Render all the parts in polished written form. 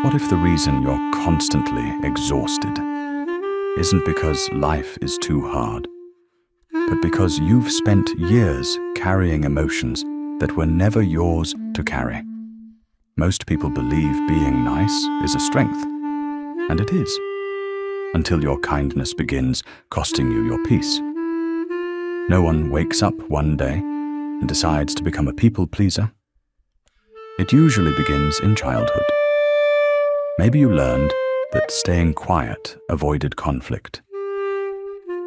What if the reason you're constantly exhausted isn't because life is too hard, but because you've spent years carrying emotions that were never yours to carry? Most people believe being nice is a strength, and it is, until your kindness begins costing you your peace. No one wakes up one day and decides to become a people pleaser. It usually begins in childhood. Maybe you learned that staying quiet avoided conflict.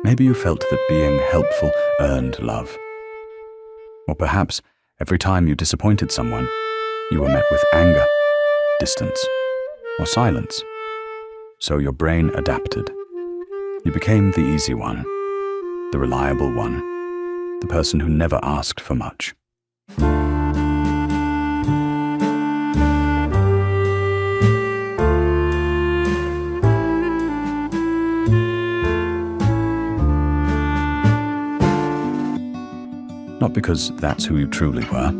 Maybe you felt that being helpful earned love. Or perhaps every time you disappointed someone, you were met with anger, distance, or silence. So your brain adapted. You became the easy one, the reliable one, the person who never asked for much. Not because that's who you truly were,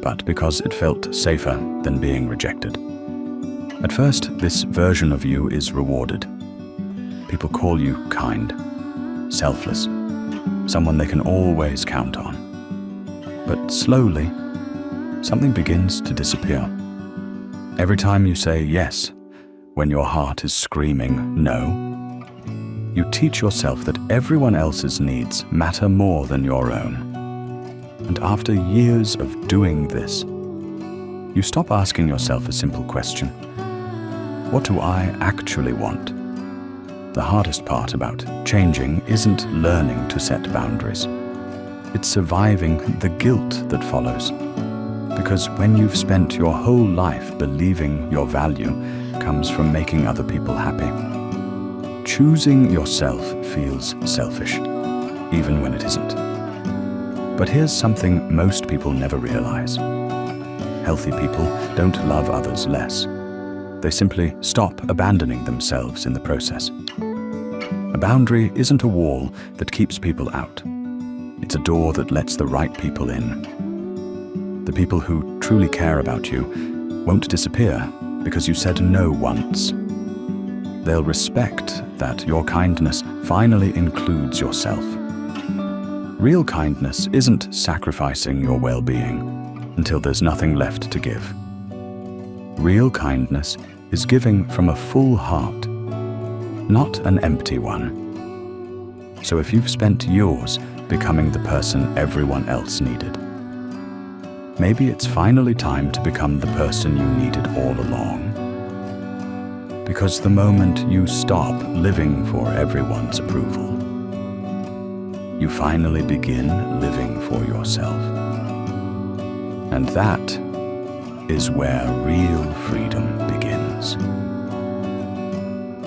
but because it felt safer than being rejected. At first, this version of you is rewarded. People call you kind, selfless, someone they can always count on. But slowly, something begins to disappear. Every time you say yes, when your heart is screaming no, you teach yourself that everyone else's needs matter more than your own. And after years of doing this, you stop asking yourself a simple question. What do I actually want? The hardest part about changing isn't learning to set boundaries. It's surviving the guilt that follows. Because when you've spent your whole life believing your value comes from making other people happy, choosing yourself feels selfish, even when it isn't. But here's something most people never realize. Healthy people don't love others less. They simply stop abandoning themselves in the process. A boundary isn't a wall that keeps people out. It's a door that lets the right people in. The people who truly care about you won't disappear because you said no once. They'll respect that your kindness finally includes yourself. Real kindness isn't sacrificing your well-being until there's nothing left to give. Real kindness is giving from a full heart, not an empty one. So if you've spent yours becoming the person everyone else needed, maybe it's finally time to become the person you needed all along. Because the moment you stop living for everyone's approval, you finally begin living for yourself. And that is where real freedom begins.